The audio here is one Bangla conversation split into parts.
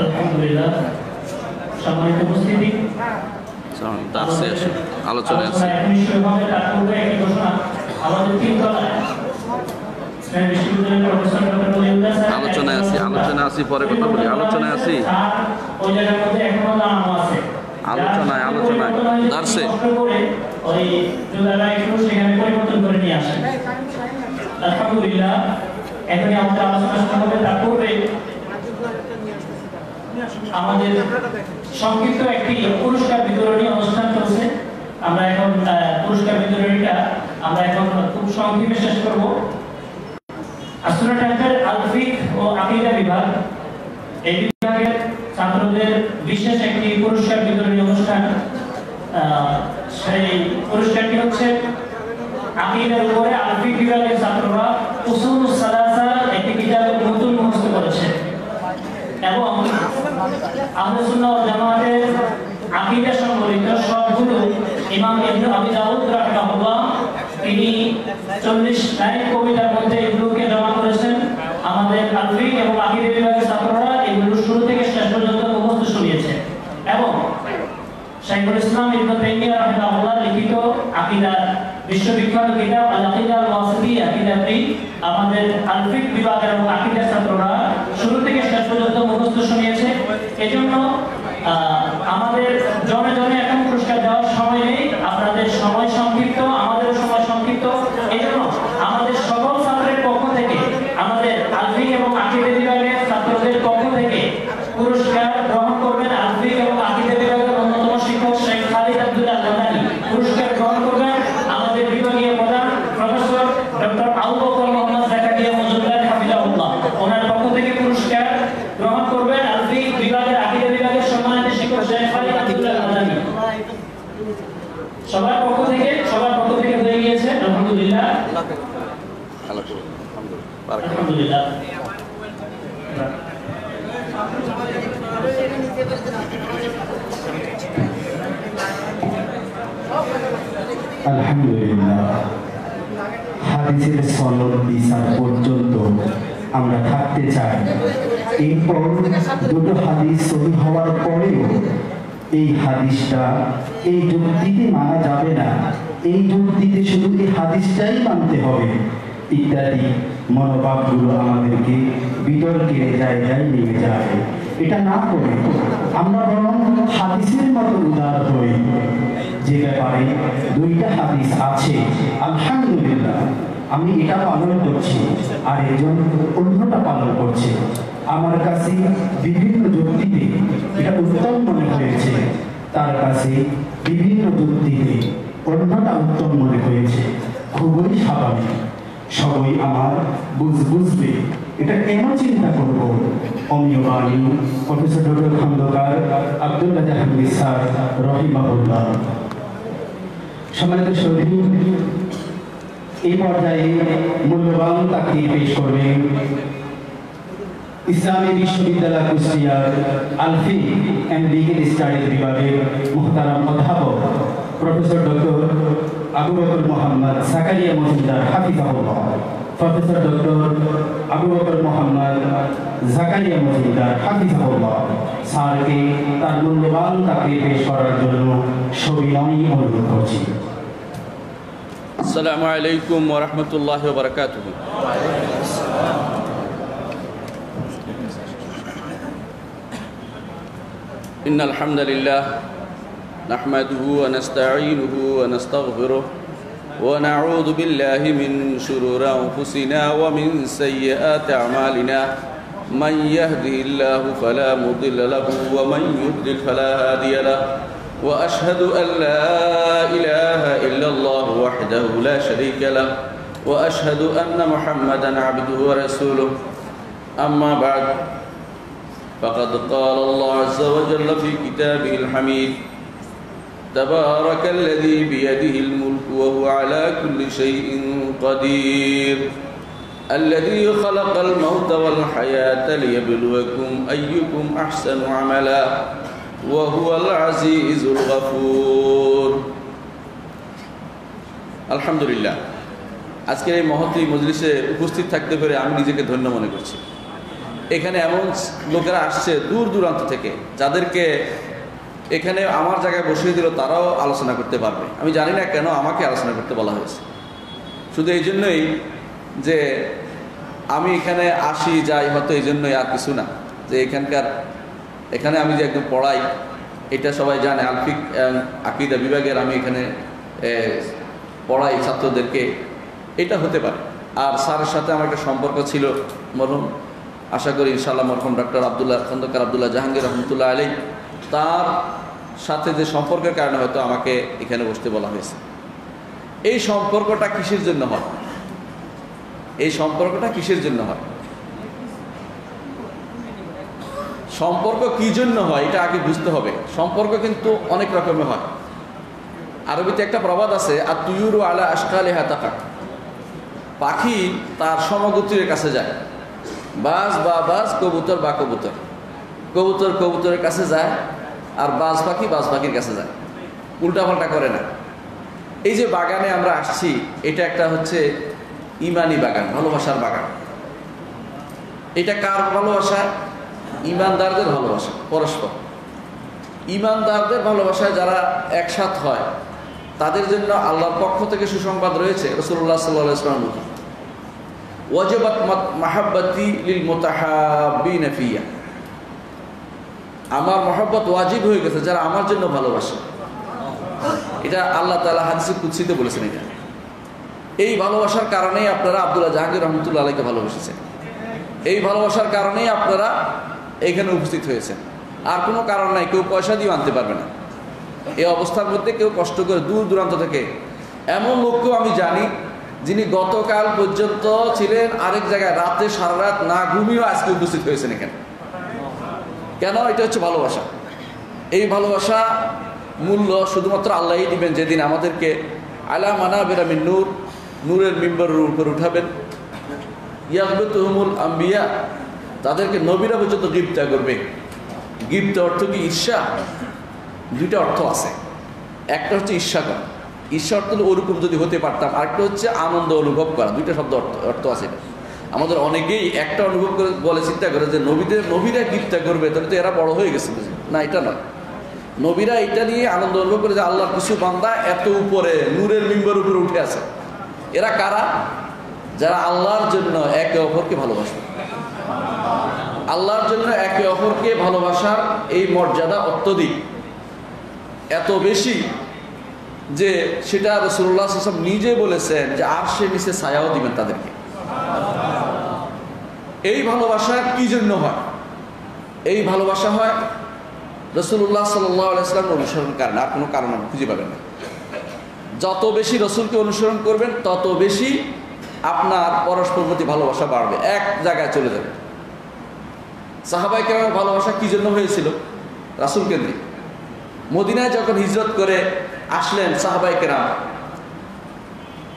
আলহামদুলিল্লাহ সম্মানিত উপস্থিতি আলোচনায় আছে আলোচনায় আছি পরে কথা বলি আলোচনায় আছি আলোচনায় দার্সে আলহামদুলিল্লাহ এখন আমাদের আলোচনা শুরু হবে তার পূর্বে আমাদের সংক্ষিপ্ত একটি পুরস্কার বিতরণী অনুষ্ঠান চলছে। আমরা এখন পুরস্কার বিতরণীটা খুব সংক্ষেপে শেষ করব। আসলে আল-ফিক ও আকীদা বিভাগ এই বিভাগের ছাত্রদের বিশেষ একটি পুরস্কার বিতরণী অনুষ্ঠান। সেই পুরস্কারটি হচ্ছে আকীদার উপরে আল-ফিক বিভাগের ছাত্ররা উসুলুস সালাসা একটি কিতাবের নতুন মুখস্থ করেছে এবং আহলে সুন্নাহ ওয়াল জামাতের আকীদা সম্বলিত সবগুলো ইমাম ইবনে আবি দাউদ রাহিমাহুল্লাহ তিনি 40 লাইন কবিতার মধ্যে এগুলোকে জমা করেছেন। আমাদের আল-ফিক এবং আকীদা বিভাগের ছাত্ররা এগুলো শুরু থেকে শেষ পর্যন্ত মুখস্থ শুনিয়েছে এবং শাইখুল ইসলাম ইবনে তাইমিয়া রাহিমাহুল্লাহ লিখিত আকীদা বিশ্ববিখ্যাত কিতাব আল-আকীদা আল-ওয়াসিতিয়া কিতাবটি আমাদের আল-ফিক বিভাগের এবং আকীদা ছাত্ররা শুরু থেকে শেষ পর্যন্ত মুখস্থ শুনিয়েছে। এজন্য আমাদের জনে জনে এখন পুরস্কার দেওয়ার সময় নেই, আপনাদের সময় সংক্ষিপ্ত, আমাদের সময় সংক্ষিপ্ত। এজন্য আমাদের সকল ছাত্রের পক্ষ থেকে, আমাদের আল-ফিক এবং আকীদা বিভাগের ছাত্রদের পক্ষ থেকে পুরস্কার গ্রহণ করবেন আল-ফিক এবং আকীদা বিভাগের অন্যতম শিক্ষক শেখ খালিদ আব্দুল্লাহ মাদানী। পুরস্কার গ্রহণ করবেন আমাদের বিভাগীয় প্রধান প্রফেসর ডক্টর আবু বকর মোহাম্মদ জাকারিয়া মজুমদার হাফিজাহুল্লাহ। ওনার পক্ষ থেকে পুরস্কার গ্রহণ করবেন আল-ফিক বিভাগের আকীদা বিভাগের সম্মানিত শিক্ষক শেখ খালিদ আব্দুল্লাহ মাদানী। সবার পক্ষ থেকে হয়ে গিয়েছে। আলহামদুলিল্লাহ আলহামদুলিল্লাহ। আলহামদুলিল্লাহ হাদিসের সনদ বিচার পর্যন্ত আমরা থাকতে চাই। এরপর দুটো হাদিস সহিহ হওয়ার পরেও এই হাদিসটা এই যুক্তিতে মানা যাবে না, এই যুক্তিতে শুধু এই হাদিসটাই মানতে হবে ইত্যাদি মনোভাবগুলো আমাদেরকে বিতর্কের জায়গায় নিয়ে যাবে। এটা না করে আমরা বরং হাদিসের মতো উদার হই, যে ব্যাপারে দুইটা হাদিস আছে আলহামদুলিল্লাহ আমি এটা পালন করছি আর একজন অন্যটা পালন করছে, আমার কাছে বিভিন্ন যুক্তিতে এটা উত্তম মনে হয়েছে, তার কাছে বিভিন্ন যুক্তিতে অন্যটা উত্তম মনে হয়েছে, খুবই স্বাভাবিক। সবাই আমার বুঝবে এটা কেন চিন্তা করবো। অমীয় বাণী professor doctor Khondaker Abdullah Jahangir sir রহিমাহুল্লাহ। সম্মানিত শহীদ, এই পর্যায়ে মূল্যবান তাকে পেশ করবেন ইসলামী বিশ্ববিদ্যালয় কুষ্টিয়ার আল-ফিক এন্ড লিগ্যাল স্টাডিজ বিভাগের মুহতারাম অধ্যাপক প্রফেসর ডক্টর আবু বকর মোহাম্মদ জাকারিয়া মজুমদার হাফিজাহুল্লাহ। প্রফেসর ডক্টর আবু বকর মোহাম্মদ জাকারিয়া মজুমদার হাফিজাহুল্লাহ স্যারকে তার মূল্যবান তাকে পেশ করার জন্য সবিনয় অনুরোধ করছি। আসসালামু আলাইকুম ওয়া রাহমাতুল্লাহি ওয়া বারাকাতুহু। ইন্নাল হামদালিল্লাহ নাহমাদুহু ওয়া নাস্তাঈনুহু ওয়া নাস্তাগফিরুহ ওয়া নাউযু বিল্লাহি মিন শুরুরি আনফুসিনা ওয়া মিন সাইয়্যাতি আ'মালিনা মান ইয়াহদিহিল্লাহু ফালা মুদিল্লা লাহু ওয়া মান ইউদ্লিল ফালা হাদিয়া লাহু وأشهد أن لا إله إلا الله وحده لا شريك له وأشهد أن محمدا عبده ورسوله أما بعد فقد قال الله عز وجل في كتابه الحميد تبارك الذي بيده الملك وهو على كل شيء قدير الذي خلق الموت والحياة ليبلوكم أيكم أحسن عملا وهو العزيز الغفور আলহামদুলিল্লাহ আজকের এই মহতী মজলিসে উপস্থিত থাকতে পেরে আমি নিজেকে ধন্য মনে করছি। এখানে এমন লোকেরা আসছে দূর দূরান্ত থেকে, যাদেরকে এখানে আমার জায়গায় বসিয়ে দিল, তারাও আলোচনা করতে পারবে। আমি জানি না কেন আমাকে আলোচনা করতে বলা হয়েছে, শুধু এই জন্যই যে আমি এখানে আসি যাই, হয়তো এই জন্যই, আর কিছু না। যে এখানে আমি যে একদম পড়াই, এটা সবাই জানে, আলফিক আকিদা বিভাগের আমি এখানে পড়াই ছাত্রদেরকে, এটা হতে পারে। আর স্যারের সাথে আমার একটা সম্পর্ক ছিল, মরহুম, আশা করি ইনশাআল্লাহ মরহুম ডক্টর খন্দকার আব্দুল্লাহ জাহাঙ্গীর রহমতুল্লাহ আলী, তার সাথে যে সম্পর্কের কারণে হয়তো আমাকে এখানে বসতে বলা হয়েছে। এই সম্পর্কটা কিসের জন্য হয়? এই সম্পর্কটা কিসের জন্য হয়? সম্পর্ক কি জন্য হয় এটা আগে বুঝতে হবে। সম্পর্ক কিন্তু অনেক রকমের হয়। আরবিতে একটা প্রবাদ আছে, আর তুয়ুরু আলা আশকালিহা তাকা, পাখি তার সমগোত্রীর কাছে যায়। বাজ বা বাজ, কবুতর বা কবুতর, কবুতর কবুতরের কাছে যায়, আর বাজ পাখি বাজ পাখির কাছে যায়, উল্টাপাল্টা করে না। এই যে বাগানে আমরা আসছি, এটা একটা হচ্ছে ইমানি বাগান, ভালোবাসার বাগান। এটা কার ভালোবাসা? ইমানদারদের ভালোবাসা, পরস্পর ইমানদারদের ভালোবাসায় যারা একসাথ হয়, তাদের জন্য আল্লাহর পক্ষ থেকে সুসংবাদ রয়েছে। রাসূলুল্লাহ সাল্লাল্লাহু আলাইহি ওয়াসাল্লাম বলেন, ওয়াজাবাত মাহাব্বাতি লিল মুতাহাব্বিনা ফিয়া, আমার মহব্বত ওয়াজিব হয়ে গেছে যারা আমার জন্য ভালোবাসে। এটা আল্লাহ তাআলা হাদিসে কুদসিতে বলেছেন। এটা এই ভালোবাসার কারণেই আপনারা আব্দুল্লাহ জাহাঙ্গীর রহমতুল্লাহ আলাইকে ভালোবেসেছেন, এই ভালোবাসার কারণেই আপনারা এখানে উপস্থিত হয়েছেন। আর কোনো কারণ নাই, কেউ পয়সা দিয়ে আনতে পারবে না। এই অবস্থার মধ্যে কেউ কষ্ট করে দূর দূরান্ত থেকে, এমন লোককেও আমি জানি যিনি গতকাল পর্যন্ত ছিলেন আরেক জায়গায়, রাতে সারা রাত না ঘুমিয়েও আজকে উপস্থিত হয়েছেন এখানে। কেন? এটা হচ্ছে ভালোবাসা। এই ভালোবাসা মূল্য শুধুমাত্র আল্লাহই দিবেন, যেদিন আমাদেরকে আলা মানাবিরা মিন নূর, নূরের মিম্বরের উপর উঠাবেন। ইয়াগবিতুহুমুল আম্বিয়া, তাদেরকে নবীরা পর্যন্ত গিফতা করবে। গিফট অর্থ কি? ঈর্ষা। দুইটা অর্থ আছে, একটা হচ্ছে ঈর্ষা করা, ঈর্ষা অর্থ ওরকম যদি হতে পারতাম, আরেকটা হচ্ছে আনন্দ অনুভব করা। দুইটা শব্দ অর্থ আছে। এটা আমাদের অনেকেই একটা অনুভব করে বলে, চিন্তা করে যে নবীরা গিফতা করবে, তাহলে তো এরা বড় হয়ে গেছে। না, এটা নয়। নবীরা এটা নিয়ে আনন্দ অনুভব করে যে আল্লাহর কিছু বান্দা এত উপরে নূরের মিম্বরের উপরে উঠে আছে। এরা কারা? যারা আল্লাহর জন্য একে অপরকে ভালোবাসে। আল্লাহর জন্য একে অপরকে ভালোবাসার এই মর্যাদা অত্যধিক, এত বেশি যে সেটা রাসূলুল্লাহ সাল্লাল্লাহু আলাইহি ওয়াসাল্লাম নিজে বলেছেন যে আরশের নিচে ছায়াও দিবেন তাদেরকে। এই ভালোবাসা কি জন্য হয়? এই ভালোবাসা হয় রাসূলুল্লাহ সাল্লাল্লাহু আলাইহি ওয়াসাল্লাম অনুসরণ করেন, আর কোনো কারণ খুঁজে পাবেন না। যত বেশি রাসূলকে অনুসরণ করবেন, তত বেশি আপনার পরস্পর প্রতি ভালোবাসা বাড়বে, এক জায়গায় চলে যাবে। সাহাবায়ে কেরামের ভালোবাসা কি জন্য হয়েছিল? রাসূল কেন্দ্রিক। মদিনায় যখন হিজরত করে আসলেন সাহাবায়ে কেরাম,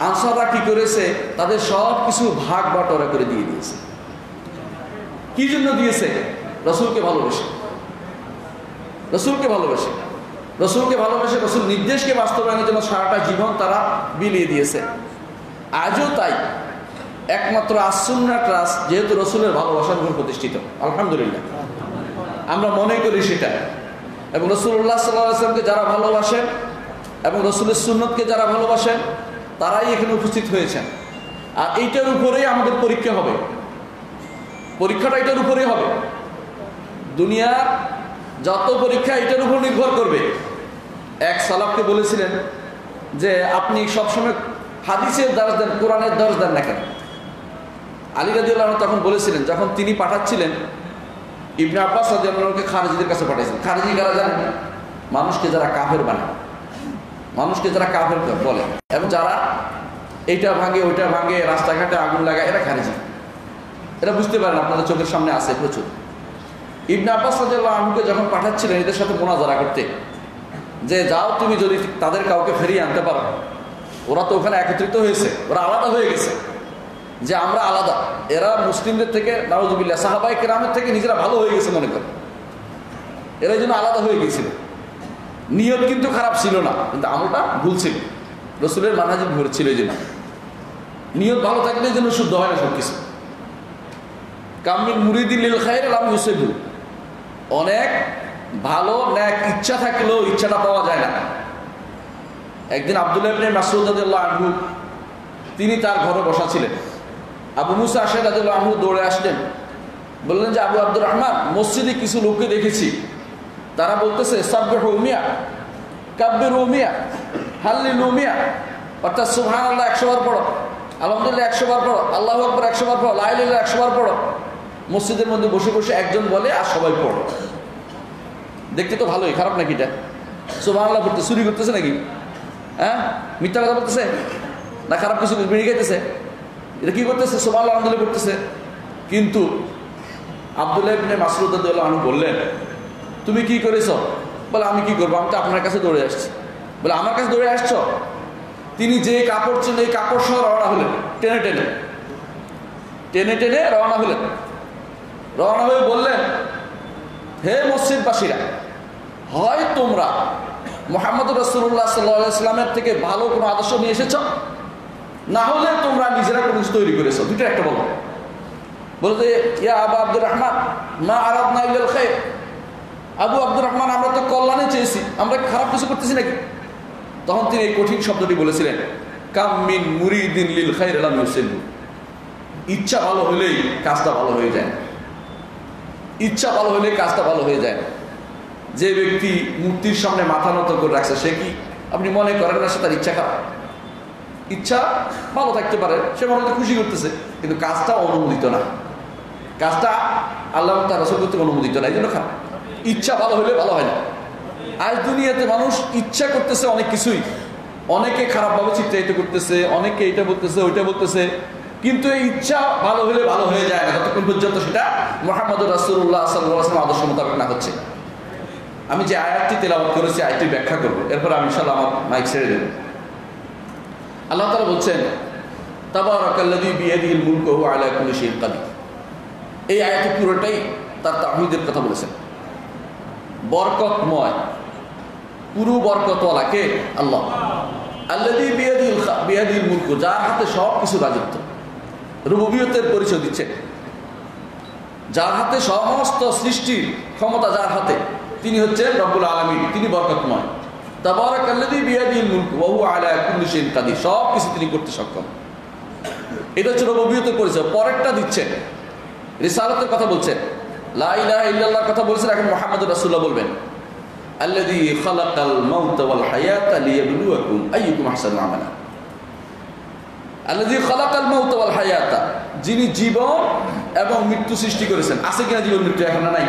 আনসাররা কি করেছে? তাদের সব কিছু ভাগ বাটোয়ারা করে দিয়ে দিয়েছে। কি জন্য দিয়েছে? রাসূলকে ভালোবেসে। রাসূলকে ভালোবেসে, রাসূলকে ভালোবেসে রাসূল নির্দেশকে বাস্তবায়নের জন্য সারাটা জীবন তারা বিলিয়ে দিয়েছে। আজও তাই। একমাত্র আস-সুন্নাহ ট্রাস্ট যেহেতু রাসূলের ভালোবাসার উপর প্রতিষ্ঠিত, আলহামদুলিল্লাহ আমরা মনে করি সেটা। এবং রাসূলুল্লাহ সাল্লাল্লাহু আলাইহি ওয়াসাল্লামকে যারা ভালোবাসেন এবং রাসূলের সুন্নতকে যারা ভালোবাসেন, তারাই এখানে উপস্থিত হয়েছেন। আর এইটার উপরেই আমাদের পরীক্ষা হবে। পরীক্ষাটা এটার উপরেই হবে। দুনিয়ার যত পরীক্ষা এটার উপর নির্ভর করবে। এক সালাফকে বলেছিলেন যে আপনি সবসময় হাদিসের দর্শ দেন, কোরআনের দর্শ দেন না কেন? আলী রাদিয়াল্লাহু আনহু তখন বলেছিলেন, যখন তিনি পাঠাচ্ছিলেন ইবনে আব্বাস রাদিয়াল্লাহু আনহুকে খারিজিদের কাছে পাঠিয়েছেন। খারিজি কারা জানেন? মানুষকে যারা কাফের বানায়, মানুষকে যারা কাফের বলে, এবং যারা এইটা ভাঙে ওইটা ভাঙে, রাস্তাঘাটে আগুন লাগায়, এরা খারিজি। এরা বুঝতে পারেন, আপনাদের চোখের সামনে আছে প্রচুর। ইবনে আব্বাস রাদিয়াল্লাহু আনহুকে যখন পাঠাচ্ছিলেন এদের সাথে মুনাজারা করতে, যে যাও তুমি যদি তাদের কাউকে ফিরিয়ে আনতে পারো। ওরা তো ওখানে একত্রিত হয়েছে, ওরা আলাদা হয়ে গেছে, যে আমরা আলাদা, এরা মুসলিমদের থেকে নাউজুবিল্লাহ সাহাবায়ে কেরামের থেকে নিজেরা ভালো হয়ে গেছে মনে করে, এরা যেন আলাদা হয়ে গিয়েছিল। নিয়ত কিন্তু খারাপ ছিল না, কিন্তু আমলটা ভুল ছিল, রাসূলের মানহাজ ভুল ছিল। এই জন্য নিয়ত ভালো থাকলে যেন শুদ্ধ হয় না সব কিছু। কামিন মুরিদিন লিল খাইর লাম ইউসিবু, অনেক ভালো ন্যাক ইচ্ছা থাকলেও ইচ্ছাটা পাওয়া যায় না। একদিন আব্দুল্লাহ ইবনে মাসউদ রাদিয়াল্লাহু আনহু তিনি তার ঘরে বসা ছিলেন। আবু মুসা আশআরী রাদিয়াল্লাহু আনহু দৌড়ে আসলেন, বললেন যে আবু আব্দুর রহমান, মসজিদে কিছু লোককে দেখেছি, তারা বলতেছে সাব্বিহু মিয়া, কাব্বিরু মিয়া, হাল্লিলু মিয়া, অর্থাৎ সুবহানাল্লাহ 100 বার পড়ো, আলহামদুলিল্লাহ 100 বার পড়ো, আল্লাহু আকবার 100 বার পড়ো, লা ইলাহা ইল্লাল্লাহ 100 বার পড়ো। মসজিদের মধ্যে বসে বসে একজন বলে আর সবাই পড়ো। দেখতে তো ভালোই, খারাপ নাকি এটা? সুবহানাল্লাহ পড়তে চুরি করতেছে নাকি? হ্যাঁ, মিথ্যা কথা বলতেছে না খারাপ কিছু বিড়ি খাইতেছে? এটা কি করতেছে? সুবহানাল্লাহ আলহামদুলিল্লাহ পড়তেছে। কিন্তু আব্দুল্লাহ ইবনে মাসউদ রাদিয়াল্লাহু আনহু বললেন, তুমি কি করেছো? বলে আমি কি করবো, আমি তো আপনার কাছে দৌড়ে আসছি। বলে আমার কাছে দৌড়ে আসছো? তিনি যে কাপড় ছিল এই কাপড় সহ রওনা হলেন, টেনে টেনে টেনে টেনে রওনা হলেন। রওনা হয়ে বললেন, হে মসজিদবাসীরা, হয় তোমরা মুহাম্মদ রাসূলুল্লাহ সাল্লাল্লাহু আলাইহি ওয়াসাল্লামের থেকে ভালো কোনো আদর্শ নিয়ে এসেছ, না হলে তোমরা নিজেরা কোনো কিছু তৈরি করেছো। দুটো একটা বলো। বলতে ইয়া আবু আব্দুর রহমান মা আরাদনা ইল্লাল খায়র, আবু আব্দুর রহমান আমরা তো কল্যাণে চেয়েছি, আমরা খারাপ কিছু করতেছি নাকি? তখন তিনি এই কঠিন শব্দটি বলেছিলেন, কাম মিন মুরিদিন লিল খায়র লাম ইউসিবু, ইচ্ছা ভালো হলেই কাজটা ভালো হয়ে যায়। ইচ্ছা ভালো হলে কাজটা ভালো হয়ে যায়। যে ব্যক্তি মূর্তির সামনে মাথা নত করে রাখছে, সে কি আপনি মনে করেন না সে তার ইচ্ছা খারাপ? ইচ্ছা ভালো থাকতে পারে, সে মনে হতে খুশি করতেছে, কিন্তু কাজটা অনুমোদিত না, কাজটা আল্লাহ তার রাসূল কর্তৃক অনুমোদিত না, এই জন্য খারাপ। ইচ্ছা ভালো হলে ভালো হয় না। আজ দুনিয়াতে মানুষ ইচ্ছা করতেছে অনেক কিছুই, অনেকে খারাপভাবে চিত্রায়িত করতেছে, অনেকে এটা বলতেছে ওইটা বলতেছে, কিন্তু এই ইচ্ছা ভালো হলে ভালো হয়ে যায় না যতক্ষণ পর্যন্ত সেটা মুহাম্মদুর রাসূলুল্লাহ সাল্লাল্লাহু আলাইহি ওয়াসাল্লাম আদর্শ মোতাবেক না হচ্ছে। আমি যে আয়াতটি তেলাওয়াত করেছি আয়াতটি ব্যাখ্যা করব, এরপর আমি ইনশাআল্লাহ আমার মাইক ছেড়ে দেব। আল্লাহ তাআলা বলছেন, তাবারাকাল্লাযী বিয়াদিহিল মুলকু ওয়া হুয়া আলা কুল্লি শাইইন কাদির। এই আয়াতে পুরোটাই তার তাওহীদের কথা বলেছেন। বরকতময়, পুরো বরকতওয়ালা কে? আল্লাহ। আল্লাযী বিয়াদিহিল মুলকু, যার হাতে সব কিছু রাজত্ব। রুবুবিয়তের পরিচয় দিচ্ছে, যার হাতে সমস্ত সৃষ্টির ক্ষমতা, যার হাতে, তিনি হচ্ছেন রব্বুল আলামিন, তিনি বরকতময়। তাবারাকাল্লাযী বিয়াদিহিল মুলকু ওয়া হুয়া আলা কুল্লি শাইইন কাদির, সব কিছু তিনি করতে সক্ষম। এটা হচ্ছে রুবুবিয়তের পরিচয়। পরেরটা দিচ্ছেন, রিসালাতের কথা বলছেন, লা ইলাহা ইল্লাল্লাহর কথা বলছেন, এখন মুহাম্মদুর রাসূলুল্লাহ বলবেন, আল্লাযী খালাকাল মাউতা ওয়াল হায়াতা লিয়াবলুয়াকুম আইয়ুকুম আহসানু আমালা। আল্লাযী খালাকাল মাউতা ওয়াল হায়াতা, যিনি জীবন এবং মৃত্যু সৃষ্টি করেছেন। আছে কিনা জীবন মৃত্যু? এখন নাই।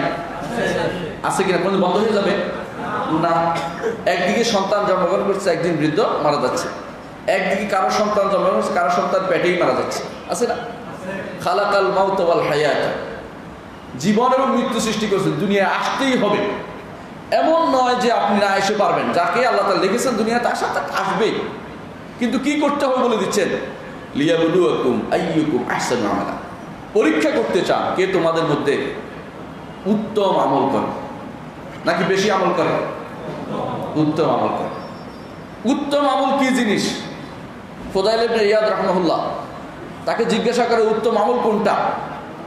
আছে কিনা? কোন বন্ধ হয়ে যাবে না। একদিকে সন্তান জন্মগ্রহণ করছে, একদিন বৃদ্ধ মারা যাচ্ছে। একদিকে কারো সন্তান জন্মগ্রহণ করছে, কারো সন্তান পেটেই মারা যাচ্ছে। আছে না? খালাকাল মাউতা ওয়াল হায়াতা, জীবন এবং মৃত্যু সৃষ্টি করেছেন। দুনিয়ায় আসতেই হবে, এমন নয় যে আপনি না এসে পারবেন। যাকে আল্লাহ তাআলা লিখেছেন দুনিয়াতে আসা, তাকে আসবেই, কিন্তু কি করতে হবে বলে দিচ্ছেন, লিয়াবলুয়াকুম আইয়ুকুম আহসানু আমালা। পরীক্ষা করতে চান কে তোমাদের মধ্যে উত্তম আমল করে, নাকি বেশি আমল করে? উত্তম আমল করে। উত্তম আমল কি জিনিস? ফুদাইল ইবনে ইয়াদ রাহমাহুল্লাহ তাকে জিজ্ঞাসা করে উত্তম আমল কোনটা?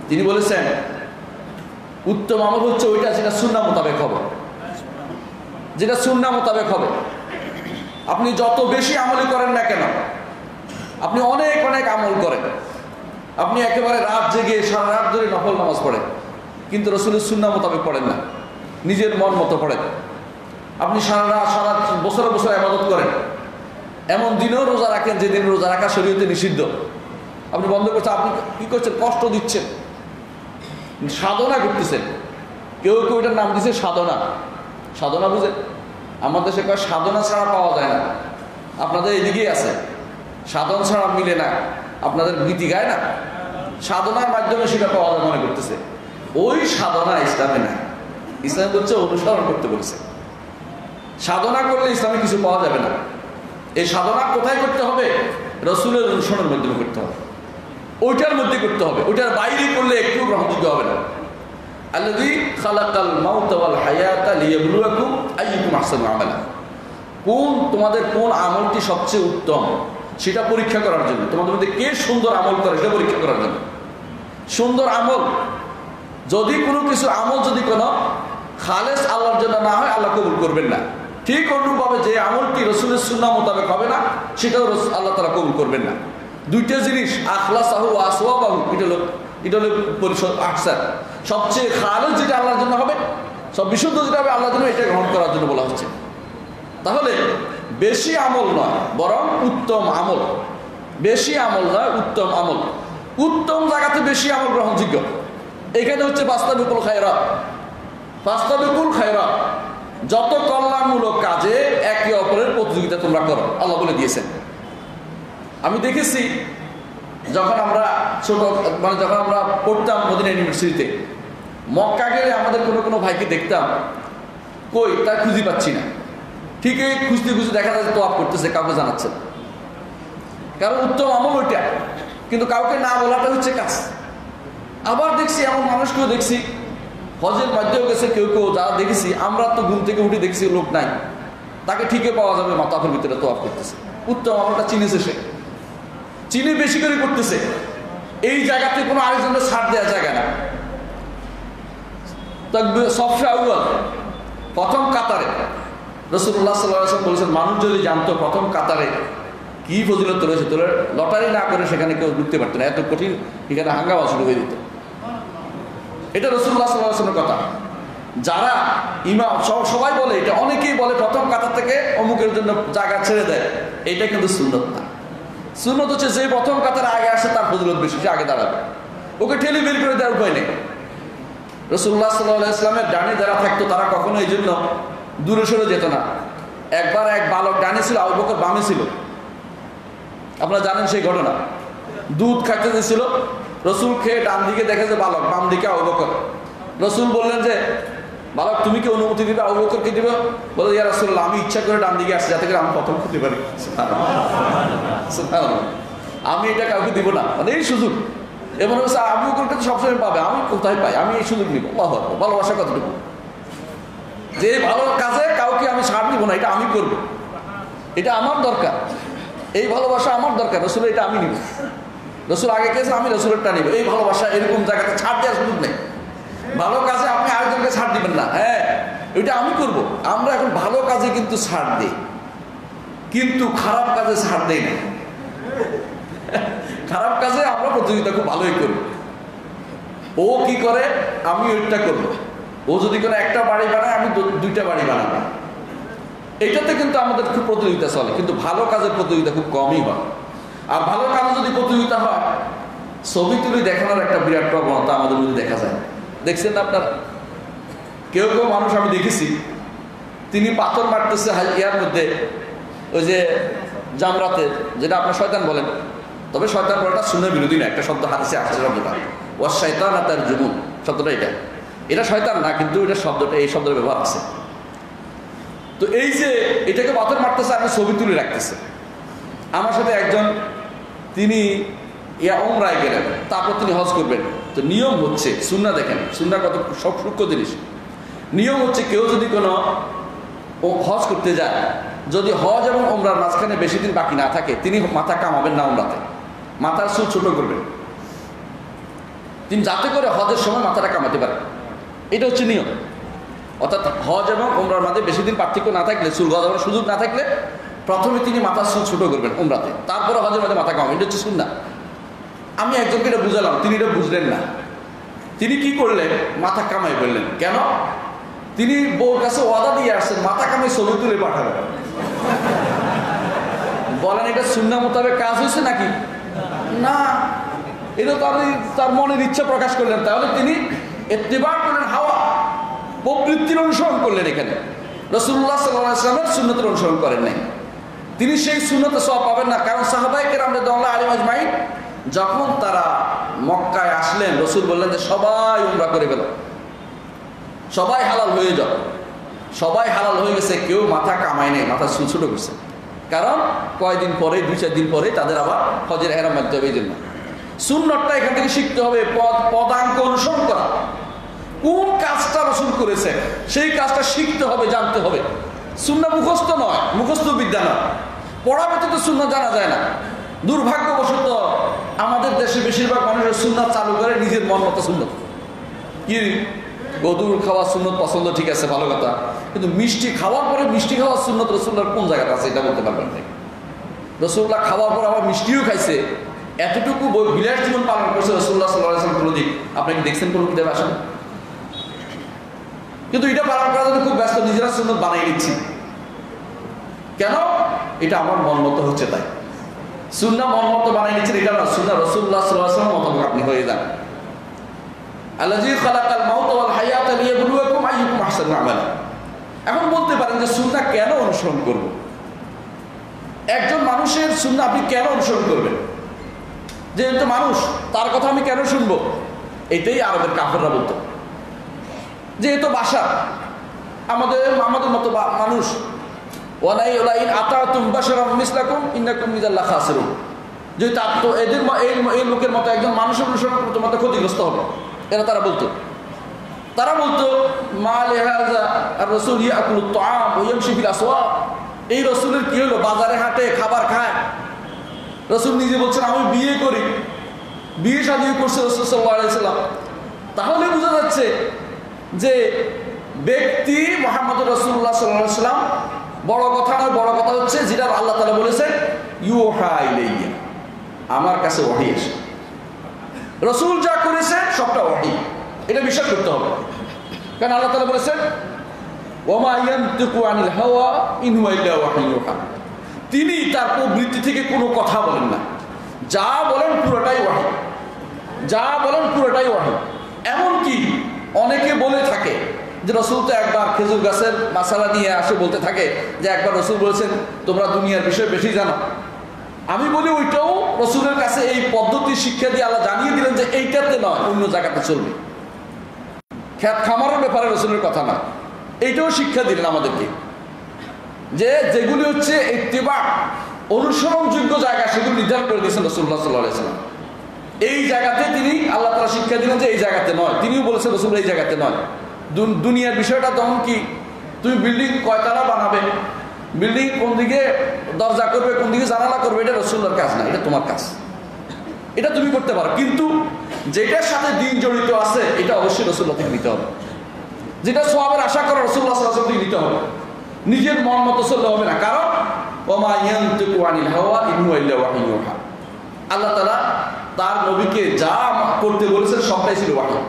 তিনি বলেছেন উত্তম আমল হচ্ছে ওইটা যেটা সুন্নাহ মোতাবেক হবে, যেটা সুন্নাহ মোতাবেক হবে। আপনি যত বেশি আমলই করেন না কেন, আপনি অনেক অনেক আমল করেন, আপনি একেবারে রাত জেগে সারা রাত ধরে নফল নামাজ পড়েন, কিন্তু রাসূলের সুন্নাহ মোতাবেক পড়েন না, নিজের মন মতো পড়েন। আপনি সারা রাত সারা বছর বছর ইবাদত করেন, এমন দিনেও রোজা রাখেন যেদিন রোজা রাখা শরীয়তে নিষিদ্ধ, আপনি বন্ধ করছেন। আপনি কি করছেন? কষ্ট দিচ্ছেন, সাধনা করতেছেন। কেউ কেউ এটার নাম দিচ্ছে সাধনা। সাধনা বুঝে? আমাদের দেশে কয় সাধনা ছাড়া পাওয়া যায় না। আপনাদের এদিকেই আছে, সাধন ছাড়া মিলে না। আপনাদের গীতি গায় না, সাধনার মাধ্যমে সেটা পাওয়া যায় মনে করতেছে। ওই সাধনা ইসলামে না। ইসলাম বলছে অনুসরণ করতে বলেছে। সাধনা করলে ইসলামে কিছু পাওয়া যাবে না। এই সাধনা কোথায় করতে হবে? রাসূলের অনুসরণের মাধ্যমে করতে হবে, ওইটার মধ্যে করতে হবে। ওইটার বাইরে করলে একটু গ্রহণযোগ্য হবে না। আল্লাযী খালাকাল মাউতা ওয়াল হায়াতা লিয়াবলুয়াকুম আইয়ুকুম আহসানু আমালা। তোমাদের কোন আমলটি সবচেয়ে উত্তম সেটা পরীক্ষা করার জন্য, তোমাদের মধ্যে কে সুন্দর আমল করে সেটা পরীক্ষা করার জন্য। সুন্দর আমল, যদি কোনো কিছু আমল যদি কোনো খালেস আল্লাহর জন্য না হয়, আল্লাহ কবুল করবেন না। ঠিক অনুরূপভাবে যে আমলটি রসুলের সুন্নাহ মোতাবেক হবে না, সেটাও আল্লাহ তাআলা কবুল করবেন না। দুইটা জিনিস, আখলাসাহু ওয়া আসওয়াবাহু, এটা হলো পরিষদ আকসার। সবচেয়ে খালেস যেটা আল্লাহর জন্য হবে, সব বিশুদ্ধ যেটা হবে আল্লাহর জন্য, এটা গ্রহণ করার জন্য বলা হচ্ছে। তাহলে বেশি আমল নয়, বরং উত্তম আমল। বেশি আমল নয়, উত্তম আমল। উত্তম জায়গাতে বেশি আমল গ্রহণযোগ্য। এখানে হচ্ছে ফাস্তাবিকুল খায়রাত। ফাস্তাবিকুল খায়রাত, যত কল্যাণমূলক কাজে একে অপরের প্রতিযোগিতা তোমরা করো, আল্লাহ বলে দিয়েছেন। আমি দেখেছি যখন আমরা যখন আমরা পড়তাম মদিনা ইউনিভার্সিটিতে, মক্কা গেলে আমাদের কোনো ভাইকে দেখতাম, কই তার খুঁজে পাচ্ছি না। ঠিকই খুঁজতে খুঁজতে দেখা যাচ্ছে তোয়াফ করতেছে, কাউকে জানাচ্ছে না। কারণ উত্তম আমল ওইটা, কিন্তু কাউকে না বলাটা হচ্ছে কাজ। আবার দেখছি এমন মানুষকেও দেখছি, হজের মধ্যেও গেছে কেউ কেউ, যারা দেখেছি আমরা তো ঘুম থেকে উঠে দেখছি লোক নাই, তাকে ঠিকই পাওয়া যাবে মাতাফের ভিতরে তোয়াফ করতেছে। উত্তম আমলটা চিনেছে, সে চিনে বেশি করে করতেছে। এই জায়গাতে কোনো আরেকজনের ছাড় দেওয়ার জায়গা না। সফে আউয়াল, প্রথম কাতারে রাসূলুল্লাহ সাল্লাল্লাহু আলাইহি ওয়াসাল্লাম বলেছেন, মানুষ যদি জানতো প্রথম কাতারে কি ফজিলত রয়েছে, তোর লটারি না করে সেখানে কেউ ঢুকতে পারতো না, এত কঠিন এখানে হাঙ্গামা শুরু হয়ে দিত। এটা রাসূলুল্লাহ সাল্লাল্লাহু আলাইহি ওয়াসাল্লামের কথা। যারা ইমাম সবাই বলে, এটা অনেকেই বলে প্রথম কাতার থেকে অমুকের জন্য জায়গা ছেড়ে দেয়, এটা কিন্তু সুন্নত না। সুন্নত হচ্ছে যে প্রথম কাতারে আগে আসে তার ফজিলত বেশি, সে আগে দাঁড়াবে, ওকে ঠেলে বের করে দেওয়ার উপায় নেই। রাসূলুল্লাহ সাল্লাল্লাহু আলাইহি ওয়াসাল্লামের ডানে যারা থাকতো তারা কখনো এই জন্য দূরে সরে যেত না। একবার এক বালক ডানে ছিল, আবু বকর বামে ছিল। আপনারা জানেন সেই ঘটনা। দুধ খাইতে দিয়েছিল, রসুল খেয়ে ডান দিকে দেখে যে বালক, বাম দিকে আবু বকর। রসুল বললেন যে, বালক তুমি কি অনুমতি দিবে আবু বকরকে দিবে? বলে, ইয়া রাসূলুল্লাহ, আমি ইচ্ছা করে ডান দিকে আসছি যাতে করে আমি প্রথম খেতে পারি। আমি এটা কাউকে দিব না, মানে এই সুযোগ। এমন হচ্ছে আবু বকরকে সবসময় পাবে, আমি কোথায় পাই? আমি এই সুযোগ নিব। ভালোবাসা কতটুকু, যে ভালো কাজে কাউকে আমি ছাড় দিব না, এটা আমি করব, এটা আমার দরকার, এই ভালোবাসা আমার দরকার। রসুল এটা আমি নিব, রসুল আগে গেছে, আমি রসুলেরটা নিব। এই ভালোবাসা এরকম জায়গাতে ছাড় দেওয়ার সুযোগ নেই। ভালো কাজে আপনি আরেকজনকে ছাড় দিবেন না, হ্যাঁ এটা আমি করব। আমরা এখন ভালো কাজে কিন্তু ছাড় দিই, কিন্তু খারাপ কাজে ছাড় দেই না। খারাপ কাজে আমরা প্রতিযোগিতা খুব ভালোই করি। ও কি করে, আমি ওইটা করবো। ও যদি কোনো একটা বাড়ি বানায়, আমি দুইটা বাড়ি বানাবো। এটাতে কিন্তু আমাদের খুব প্রতিযোগিতা চলে, কিন্তু ভালো কাজের প্রতিযোগিতা খুব কমই হয়। আর ভালো কাজে যদি প্রতিযোগিতা হয়, ছবি তুলে দেখানোর একটা বিরাট প্রবণতা আমাদের মধ্যে দেখা যায়। দেখছেন না আপনারা? কেউ কেউ মানুষ আমি দেখেছি, তিনি পাথর মারতেছে ইয়ার মধ্যে, ওই যে জামরাতে, যেটা আপনার শয়তান বলেন, তবে শয়তান বলাটা সুন্নাহ বিরোধী না, একটা শব্দ হাদিসে আসছে শব্দটা, ওয়া শাইতান তার জুমুন শব্দটা, এটা শয়তান না, কিন্তু এটা শব্দটা, এই শব্দের ব্যবহার আছে। তো এই যে এটাকে পাথর মারতেছে, আমি ছবি তুলে রাখতেছে। আমার সাথে একজন, তিনি উমরায় গেলেন, তারপর তিনি হজ করবেন। তো নিয়ম হচ্ছে, সুন্নাহ দেখেন, সুন্নাহ কত সব সূক্ষ্ম জিনিস। নিয়ম হচ্ছে, কেউ যদি কোনো হজ করতে যায়, যদি হজ এবং উমরার মাঝখানে বেশি দিন বাকি না থাকে, তিনি মাথা কামাবেন না উমরাতে, মাথার চুল ছোট করবেন, তিনি যাতে করে হজের সময় মাথাটা কামাতে পারেন। এটা হচ্ছে নিয়ম। অর্থাৎ হজ এবং উমরার মাঝে বেশি দিন পার্থক্য না থাকলে, চুল গজানোর সুযোগ না থাকলে, প্রথমে তিনি মাথার চুল ছোট করবেন উমরাতে, তারপরে হজের মাঝে মাথা কামাবেন। এটা হচ্ছে সুন্নাহ। আমি একজনকে এটা বুঝালাম, তিনি এটা বুঝলেন না। তিনি কি করলেন, মাথা কামাই ফেললেন। কেন? তিনি বউর কাছে ওয়াদা দিয়ে আসছেন, মাথা কামাই ছবি তুলে পাঠাবেন। বলেন, এটা সুন্নাহ মোতাবেক কাজ হয়েছে নাকি? না, এটা তার মনের ইচ্ছা প্রকাশ করলেন। তাহলে তিনি ইত্তিবা করলেন, হাওয়া প্রবৃত্তির অনুসরণ করলেন। এখানে রাসূলুল্লাহ সাল্লাল্লাহু আলাইহি ওয়াসাল্লামের সুন্নতের অনুসরণ করেন নাই। তিনি সেই সুন্নতে সওয়াব পাবেন না। কারণ সাহাবায়ে কেরাম রাদিয়াল্লাহু আলাইহিম আজমাইন যখন তারা মক্কায় আসলেন, রসুল বললেন যে সবাই উমরা করে গেল, সবাই হালাল হয়ে যাও। সবাই হালাল হয়ে গেছে, কেউ মাথা কামায় নেই, মাথা চুল ছোট করছে। কারণ কয়েকদিন পরে, 2-4 দিন পরে তাদের আবার হজের ইহরাম বাঁধতে হবে। এই জন্য সুন্নতটা এখান থেকে শিখতে হবে, পদাঙ্ক অনুসরণ করা। কোন কাজটা রসুল করেছে সেই কাজটা শিখতে হবে, জানতে হবে। সুন্নাহ মুখস্থ নয়, মুখস্থ বিদ্যা নয়। পড়া ব্যতীত সুন্নাহ জানা যায় না। দুর্ভাগ্যবশত আমাদের দেশে বেশিরভাগ মানুষের সুন্নাত চালু করে নিজের মন মতো সুন্নত। কি গদুর খাওয়া সুন্নত পছন্দ, ঠিক আছে, ভালো কথা, কিন্তু মিষ্টি খাওয়ার পরে মিষ্টি খাওয়ার সুন্নত রসুল্লাহর কোন জায়গাতে আছে এটা বলতে পারবেন না। রসুল্লাহ খাওয়ার পর আবার মিষ্টিও খাইছে, এতটুকু বিলাস জীবন পালন করছে রসুল্লাহ সাল্লাল্লাহু আলাইহি ওয়াসাল্লাম কোনদিন আপনি কি দেখছেন কোনো কিতাবে আসেন? কিন্তু এটা পালন করার জন্য খুব ব্যস্ত, নিজেরা সুন্নত বানাই নিচ্ছি। কেন? এটা আমার মন মতো হচ্ছে তাই। সুন্নাহ মন মতো বানাই নিচ্ছেন এটা না, সুন্নাহ রাসূলুল্লাহ সাল্লাল্লাহু আলাইহি ওয়াসাল্লাম মতো আপনি হয়ে যান। আল্লাযী খালাকাল মাউতা ওয়াল হায়াতা লিয়াবলুয়াকুম আইয়ুকুম আহসানু আমালা। এখন বলতে পারেন যে সুন্নাহ কেন অনুসরণ করব? একজন মানুষের সুন্নাহ আপনি কেন অনুসরণ করবেন? যেহেতু মানুষ, তার কথা আমি কেন শুনবো? এটাই আরবের কাফেররা বলতো, যেহেতু বাসা আমাদের মতো মানুষ, ওয়ালাইন আতাতুম বাশারাম মিসলাকুম ইন্নাকুম ইযাল্লা খাসিরুন, যে তো এদের এই লোকের মতো একজন মানুষের অনুসরণ করতে তোমাদের ক্ষতিগ্রস্ত হবে, তারা বলতো মা লিহাযা আর রাসূল ইয়াকুলুত তাআম ওয়া ইয়ামশি ফিল আসওয়াক। এই রাসূলের কি হলো? বাজারে হাটে খাবার খায়। রাসূল নিজে বলছেন আমি বিয়ে করি, বিয়ে শাদী করছে রাসূল সাল্লাল্লাহু আলাইহি ওয়াসাল্লাম। তাহলে বোঝা যাচ্ছে যে ব্যক্তি মুহাম্মদুর রাসূলুল্লাহ সাল্লাল্লাহু আলাইহি ওয়াসাল্লাম বড় কথা নয়, বড় কথা হচ্ছে যেটা আল্লাহ তাআলা বলেছেন ইউহা ইলাইয়া, আমার কাছে ওহী আসে। রাসূল যা করেছে সবটা ওহী, এটা বিশ্বাস করতে হবে। কারণ আল্লাহ তাআলা বলেছেন ওয়ামা ইয়ানতিকু আনিল হাওয়া ইন হুয়া ইল্লা ওয়াহয়ুন ইউহা, তিনি তার প্রবৃত্তি থেকে কোনো কথা বলেন না, যা বলেন পুরোটাই ওহী, যা বলেন পুরোটাই ওহী। এমনকি অনেকে বলে থাকে যে রাসূল তো একবার খেজুর গাছের মাসালা নিয়ে আসে বলতে থাকে যে একবার রাসূল বলেছেন তোমরা দুনিয়ার বিষয় বেশি জানো। আমি বলি ওইটাও রাসূলের কাছে এই পদ্ধতি শিক্ষা দিয়ে আল্লাহ জানিয়ে দিলেন যে এইটাতে নয়, অন্য জায়গাতে চলবে। খেত খামারের ব্যাপারে রাসূলের কথা না, এইটাও শিক্ষা দিলেন আমাদেরকে যে যেগুলি হচ্ছে ইত্তিবা অনুসরণযোগ্য জায়গা সেগুলো নির্ধারণ করে দিয়েছেন রাসূলুল্লাহ সাল্লাল্লাহু আলাইহি ওয়াসাল্লাম। এই জায়গাতে তিনি আল্লাহ তাআলা শিক্ষা দিলেন যে এই জায়গাতে নয়, তিনিও বলেছেন রাসূল এই জায়গাতে নয়। দুনিয়ার বিষয়টা তখন কি, তুমি বিল্ডিং কয়তলা বানাবে, বিল্ডিং কোন দিকে দরজা করবে, কোন দিকে জানালা করবে, এটা রাসূলের কাজ না, এটা তোমার কাজ, এটা তুমি করতে পারো। কিন্তু যেটার সাথে দিন জড়িত আছে এটা অবশ্যই রাসূলুল্লাহ থেকে নিতে হবে, যেটা সওয়াবের আশা করা রাসূলুল্লাহ সাল্লাল্লাহু আলাইহি ওয়াসাল্লাম থেকে নিতে হবে, নিজের মন মতো চললে হবে না। কারণ ওয়ামা ইয়ানতিকু আনিল হাওয়া ইন হুয়া ইল্লা ওয়াহয়ুন ইউহা, আল্লাহ তাআলা তার নবীকে যা করতে বলেছেন সবটাই ছিল ওয়াহী,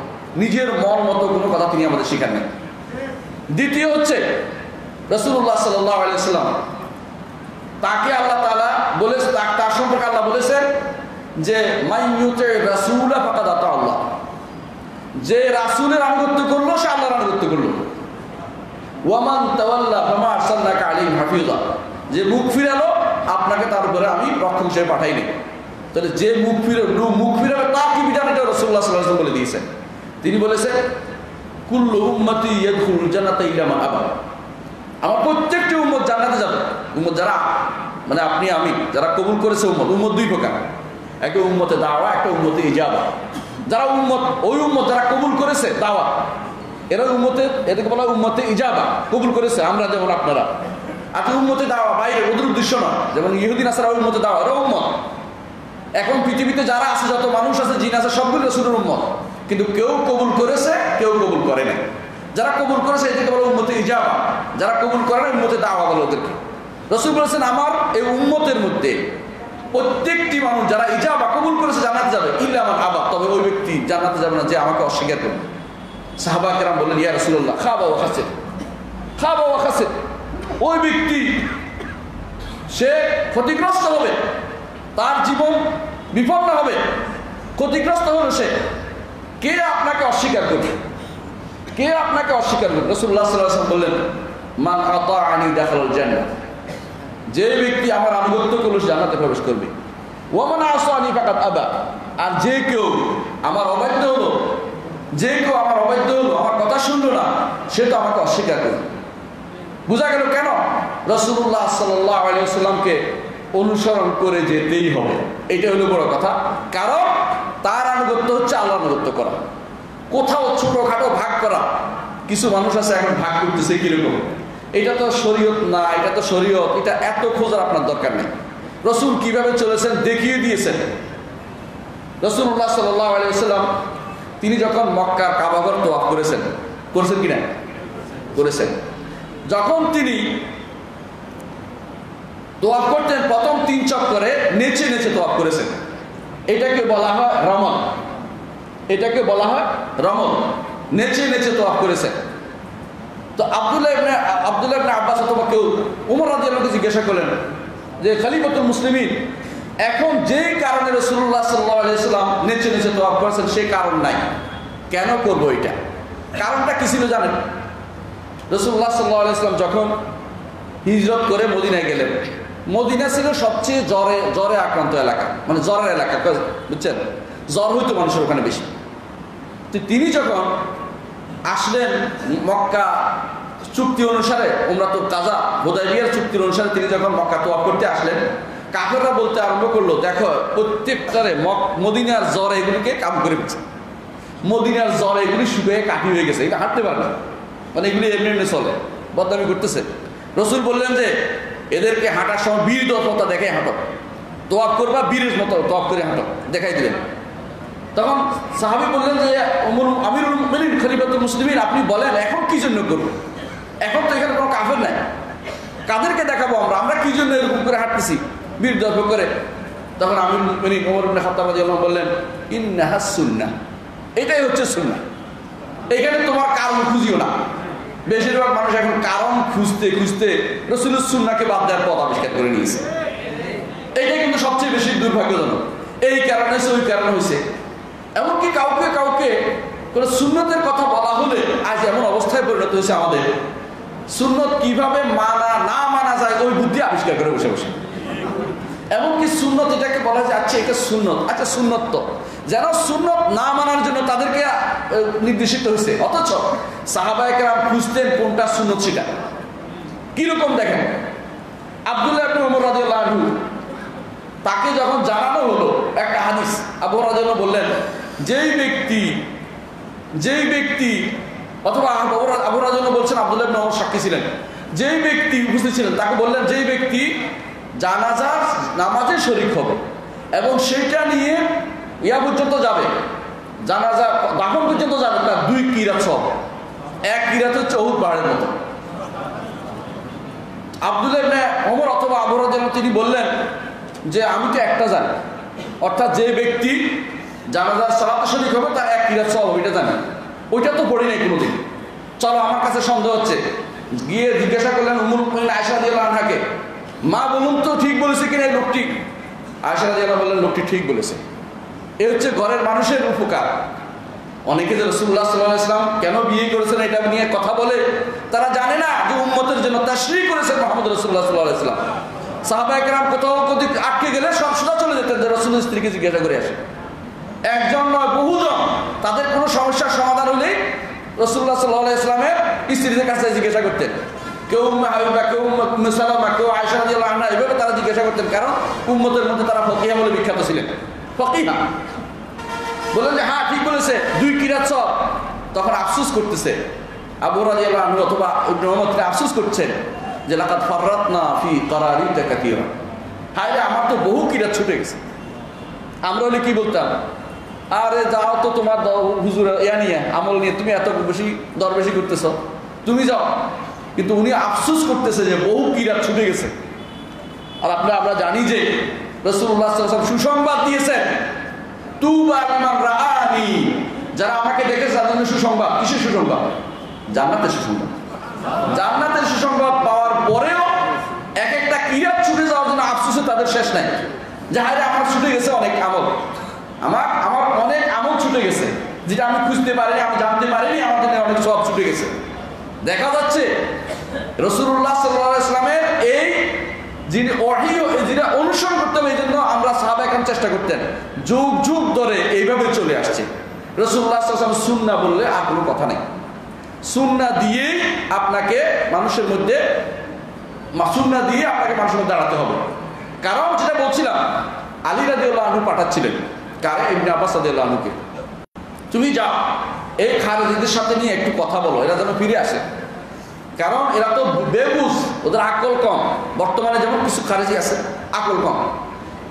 নিজের মন মতো কোনো কথা তিনি আমাদের শেখান নেন। দ্বিতীয় হচ্ছে রাসূলুল্লাহ সাল্লাল্লাহু আলাইহি ওয়াসাল্লাম, তাকে আল্লাহ তাআলা বলেছেন, তার সম্পর্কে আল্লাহ বলেছেন যে মাইয়ুতি রাসূলা ফাকাদ আতা আল্লাহ, যে রাসূলের আনুগত্য করলো সে আল্লাহর আনুগত্য করলো। ওয়ামান তাওয়াল্লা ফামা আরসালনাকা আলাইহিম হাফিজা, যে মুখ ফিরালো আপনাকে তার উপরে আমি রক্ষক হিসেবে পাঠাইনি। তাহলে যে মুখ ফিরাবে তার কি বিধান, এটা রাসূলুল্লাহ সাল্লাল্লাহু আলাইহি ওয়াসাল্লাম বলে দিয়েছেন। তিনি বলেছেন কুল্লু উম্মতি ইয়াদখুলুল জান্নাতা ইল্লা মান আবা, আমার প্রত্যেকটি উম্মত জান্নাতে যাবে। উম্মত যারা মানে আপনি আমি যারা কবুল করেছে উম্মত দুই প্রকার, একটা উম্মতে দাওয়া, একটা উম্মতে ইজাবা। যারা উম্মত, ওই উম্মত যারা কবুল করেছে দাওয়া, এরা উম্মতে, এদেরকে বলা হয় উম্মতে ইজাবা, কবুল করেছে আমরা যেমন আপনারা। আর উম্মতে দাওয়া বাইরে, ওদের উদ্দেশ্য নয়, যেমন ইহুদি নাসারা উম্মতে দাওয়া, এরা উম্মত। এখন পৃথিবীতে যারা আছে, যত মানুষ আছে, জিন আছে, সবগুলো রাসূলের উম্মত, কিন্তু কেউ কবুল করেছে, কেউ কবুল করে না। যারা কবুল করেছে এদেরকে বলে উম্মতে ইজাবা, যারা কবুল করে না উম্মতে দাওয়া বলে ওদেরকে। রাসূল বলেছেন আমার এই উম্মতের মধ্যে প্রত্যেকটি মানুষ যারা ইজাবা কবুল করেছে জান্নাতে যাবে, ইল্লা মান আবা, তবে ওই ব্যক্তি জান্নাতে যাবে না যে আমাকে অস্বীকার করবে। সাহাবা কেরাম বললেন ইয়া রাসূলুল্লাহ খাবা ওয়া খাসির, খাবা ওয়া খাসির, ওই ব্যক্তি সে ক্ষতিগ্রস্ত হবে, তার জীবন বিপন্ন হবে, ক্ষতিগ্রস্ত হলো সে। কে আপনাকে অস্বীকার করবে, কে আপনাকে অস্বীকার করবে? রাসূলুল্লাহ সাল্লাল্লাহু আলাইহি ওয়াসাল্লাম বললেন মান আতাআনি দাখালাল জান্নাহ, যে ব্যক্তি আমার আনুগত্য করলো সে জান্নাতে প্রবেশ করবে। ওয়া মান আসানি ফাকাদ আবা, আর যে কেউ আমার অবাধ্য হলো, যে কেউ আমার অবাধ্য হলো, আমার কথা শুনলো না, সে তো আমাকে অস্বীকার করবে। বোঝা গেল কেন রাসূলুল্লাহ সাল্লাল্লাহু আলাইহি ওয়াসাল্লামকে অনুসরণ করে যেতেই হবে, এটা হলো বড় কথা। কারণ তার আনুগত্য হচ্ছে আল্লাহর আনুগত্য করা। কোথাও ছোটখাটো ভাগ করা, কিছু মানুষ আছে এখন ভাগ করতেছে কিরকম, এটা তো শরীয়ত না, এটা তো শরীয়ত, এটা এত খোঁজার আপনার দরকার নেই। রসুল কিভাবে চলেছেন দেখিয়ে দিয়েছেন। রাসূলুল্লাহ সাল্লাল্লাহু আলাইহি ওয়াসাল্লাম তিনি যখন মক্কার কাবাঘর তওয়াফ করেছেন কিনা? করেছেন। যখন তিনি তওয়াফ করতেন প্রথম 3 চক্করে নেচে নেচে তওয়াফ করেছেন। এটাকে বলা হয় রমল। এটাকে বলা হয় রমল, নেচে নেচে তওয়াফ করেছেন। তো আব্দুল্লাহ ইবনে আব্বাস অথবা কেউ ওমর রাদিয়াল্লাহু আনহু জিজ্ঞাসা করলেন যে খলিফাতুল মুসলিমিন, এখন যেই কারণে রাসূলুল্লাহ সাল্লাল্লাহু আলাইহি ওয়াসাল্লাম নেচে নেচে তওয়াফ করেছেন সেই কারণ নাই, কেন করব এটা? কারণটা কি ছিল জানেন? রাসূলুল্লাহ সাল্লাল্লাহু আলাইহি ওয়াসাল্লাম যখন হিজরত করে মদিনায় গেলেন, মদিনা ছিল সবচেয়ে জ্বরে আক্রান্ত এলাকা, মানে জ্বরের এলাকা, বুঝছেন? জ্বর হইতো মানুষের ওখানে বেশি। তো তিনি যখন আসলেন মক্কা চুক্তি অনুসারে, উমরাতুল কাজা হুদায়বিয়ার চুক্তির অনুসারে তিনি যখন মক্কা তওয়াফ করতে আসলেন, কাফেররা বলতে আরম্ভ করলো, দেখো প্রত্যেকটারে মদিনার জ্বর এগুলিকে কাম করে দিচ্ছে, মদিনার জ্বর এগুলি শুকিয়ে কাঠি হয়ে গেছে, এটা হাঁটতে পারে না, মানে এগুলি এমনি এমনি চলে, বদনামি করতেছে। রসুল বললেন যে এদেরকে হাঁটার সময় বীর দক্ষতা দেখে হাঁটো, তওয়াফ করবা বীরের মতো তওয়াফ করে হাঁটো, দেখাই দিলেন। তখন সাহাবী বললেন যে আমিরুল মুমিনিন খলিফাতুল মুসলিমিন, আপনি বলেন এখন কি জন্য করবো? এখন তো এখানে কোনো কাফের নাই, কাদেরকে দেখাবো আমরা কি জন্য এরকম করে হাঁটতেছি বীর দর্প করে? তখন আমিরুল মুমিনিন ওমর ইবনে খাত্তাব রাদিয়াল্লাহু আনহু বললেন, ইন্নাহাস সুন্নাহ, এটাই হচ্ছে সুন্নাহ, এখানে তোমার কারণ খুঁজিও না। বেশিরভাগ মানুষ এখন কারণ খুঁজতে খুঁজতে রাসূলের সুন্নাহকে বাদ দেওয়ার পথ আবিষ্কার করে নিয়েছে। এইটাই কিন্তু সবচেয়ে বেশি দুর্ভাগ্যজনক। এই কারণে ওই কারণ হয়েছে, এমনকি কাউকে কোনো সুন্নতের কথা বলা হলে আজ এমন অবস্থায় পরিণত হয়েছে আমাদের, সুন্নত কিভাবে না মানা যায় ওই বুদ্ধি আবিষ্কার করে বসে বসে। এমনকি সুন্নত এটাকে বলা যায়, আচ্ছা এটা সুন্নত, আচ্ছা সুন্নত তো, যেন সুন্নত না মানার জন্য তাদেরকে নির্দেশিত হয়েছে। অথচ সাহাবায়ে কেরাম খুঁজতেন কোনটা সুন্নত সেটা। কিরকম দেখেন, আব্দুল্লাহ ইবনে ওমর রাদিয়াল্লাহু আনহু তাকে যখন জানানো হলো একটা হাদিস, আবু হুরায়রা বললেন, যেই ব্যক্তি অথবা আবু হুরায়রা বলছেন, আব্দুল্লাহ ইবনে ওমর সাক্ষী ছিলেন, যেই ব্যক্তি উপস্থিত ছিলেন তাকে বললেন, যেই ব্যক্তি জানাজার নামাজে শরীক হবে এবং সেটা নিয়ে ইয়া পর্যন্ত যাবে, জানাজা দাফন পর্যন্ত যাবে, তার 2 কিরাত সব, 1 কিরাত হচ্ছে উহুদ পাহাড়ের মতো। আব্দুল্লাহ ইবনে ওমর অথবা আবু হুরায়রা তিনি বললেন যে আমি তো একটা জানি, অর্থাৎ যে ব্যক্তি জানাজার সালাতে শরীক হবে তার 1 কিরাত সওয়াব, এটা জানি, ওইটা তো পড়ি নাই কোনোদিন। চলো আমার কাছে সন্দেহ হচ্ছে, গিয়ে জিজ্ঞাসা করলেন উম্মুল মুমিনিন আয়েশা রাদিয়াল্লাহু আনহাকে, মা বলুন তো ঠিক বলেছে কিনা এই লোকটি? আয়েশা রাদিয়াল্লাহু বললেন, লোকটি ঠিক বলেছে। এ হচ্ছে ঘরের মানুষের উপকার। অনেকে যে রাসূলুল্লাহ সাল্লাল্লাহু আলাইহি ওয়াসাল্লাম কেন বিয়ে করেছেন এটা নিয়ে কথা বলে, তারা জানে না যে উম্মতের জন্য তাশরীহ করেছেন মুহাম্মদ রাসূলুল্লাহ সাল্লাল্লাহু আলাইহি ওয়াসাল্লাম। সাহাবায়ে কেরাম কোথাও আটকে গেলে সব সোজা চলে যেতেন যে রাসূলের স্ত্রীকে জিজ্ঞাসা করে আসে। একজন নয় বহুজন, তাদের কোনো সমস্যার সমাধান হলেই রাসূলুল্লাহ সাল্লাল্লাহু আলাইহি ওয়াসাল্লামের স্ত্রীদের কাছে জিজ্ঞাসা করতেন। কেউ উম্মে হাবিবা, কেউ উম্মে সালামা, কেউ আয়েশা রাদিয়াল্লাহু আনহা, এভাবে তারা জিজ্ঞাসা করতেন, কারণ উম্মতের মধ্যে তারা ফকিহা বলে বিখ্যাত ছিলেন। ফকিহা বলেন যে হ্যাঁ ঠিক বলেছে, 2 কিরাত সওয়াব। তখন আফসোস করতেছে আবু রাদিয়াল্লাহু আনহু অথবা ইবনে ওমর আফসোস করছেন যে লাকাদ ফাররাতনা ফি কারারিতা কাসীরা, হায় রে আমার তো বহু কিরাত ছুটে গেছে। আমরা হলে কি বলতাম, আরে যাও তো তোমার হুজুর ইয়া নিয়ে আমল নিয়ে তুমি এত বেশি দরবেশি করতেছ, তুমি যাও। কিন্তু উনি আফসোস করতেছে যে বহু কিরাত ছুটে গেছে। আর আমরা জানি যে রাসূলুল্লাহ সাল্লাল্লাহু আলাইহি ওয়াসাল্লাম সুসংবাদ দিয়েছেন, তুবা লিমান রাআনি, যারা আমাকে দেখেছে তাদের জন্য সুসংবাদ। কিসের সুসংবাদ? জান্নাতের সুসংবাদ। জান্নাতের সুসংবাদ পাওয়ার পরেও এক একটা কিরাত ছুটে যাওয়ার জন্য আফসোসে তাদের শেষ নাই, যে হায় রে আমার ছুটে গেছে অনেক আমল, আমার অনেক আমল ছুটে গেছে, যেটা আমি খুঁজতে পারিনি, আমি জানতে পারিনি, আমার জন্য অনেক সওয়াব ছুটে গেছে। দেখা যাচ্ছে রাসূলুল্লাহ সাল্লাল্লাহু আলাইহি ওয়াসাল্লামের এই যিনি ওহী, যেটা অনুসরণ করতে হবে, এই জন্য আমরা সাহাবায়ে কেরাম চেষ্টা করতেন, যুগ যুগ ধরে এইভাবে চলে আসছে। রাসূলুল্লাহ সাল্লাল্লাহু আলাইহি ওয়াসাল্লাম সুন্নাহ বললে আর কোনো কথা নেই, সুন্নাহ দিয়েই আপনাকে মানুষের মধ্যে দাঁড়াতে হবে। কারণ যেটা বলছিলাম, আলী রাদিয়াল্লাহু আনহু পাঠাচ্ছিলেন কারে, ইবনে আব্বাস রাদিয়াল্লাহু আনহুকে, তুমি যাও এই খারেজিদের সাথে নিয়ে একটু কথা বলো, এরা যেন ফিরে আসে, কারণ এরা তো বেবুঝ, ওদের আকল কম। বর্তমানে যেমন কিছু খারেজি আছে আকল কম।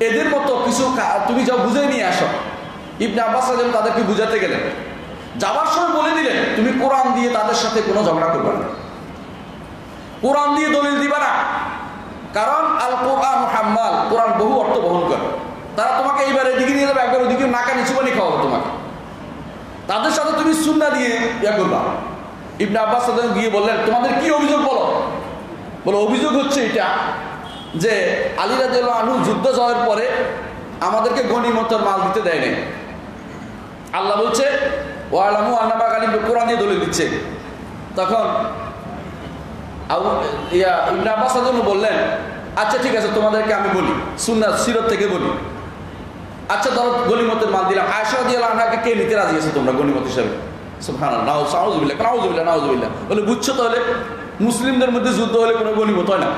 এদের মতো কিছু তুমি যা বুঝে নিয়ে আসো। ইবনে আব্বাস রাদিয়াল্লাহু আনহু তাদেরকে বুঝাতে গেলেন, যাবার সময় বলে দিলেন তুমি কোরআন দিয়ে তাদের সাথে কোনো ঝগড়া করবে না, কোরআন দিয়ে দলিল দিবা না, কারণ আল কোরআন হাম্মাল, কোরআন বহু অর্থ বহন করে। তারা তোমাকে এইবার এদিকে নিয়ে যাবে, একবার ওদিকে নাকা নিচুবানি খাওয়াবে তোমাকে। তাদের সাথে তুমি সুন্নাহ দিয়ে ইয়া করবা। ইবনে আব্বাস রাদিয়াল্লাহু আনহু গিয়ে বললেন তোমাদের কি অভিযোগ বলো। বলো অভিযোগ হচ্ছে এটা যে আলী রাদিয়াল্লাহু আনহু যুদ্ধ জয়ের পরে আমাদেরকে গনিমতের মাল দিতে দেয় নাই। আল্লাহ বলছে ওয়ালামু আন্নামা গানিম, কোরআন দিয়ে দলিল দিচ্ছে। তখন ইবনে আব্বাস রাদিয়াল্লাহু আনহু বললেন আচ্ছা ঠিক আছে তোমাদেরকে আমি বলি, সুন্নাহ সিরাত থেকে বলি। আচ্ছা ধরো গনিমতের মাল দিলাম, আয়েশা রাদিয়াল্লাহু আনহাকে কে নিতে রাজি আছে তোমরা গনিমত হিসাবে? সুবহানাল্লাহ, নাউযুবিল্লাহ, নাউযুবিল্লাহ, নাউযুবিল্লাহ। বলে বুঝছো তাহলে মুসলিমদের মধ্যে যুদ্ধ হলে কোনো গনিমত হয় না,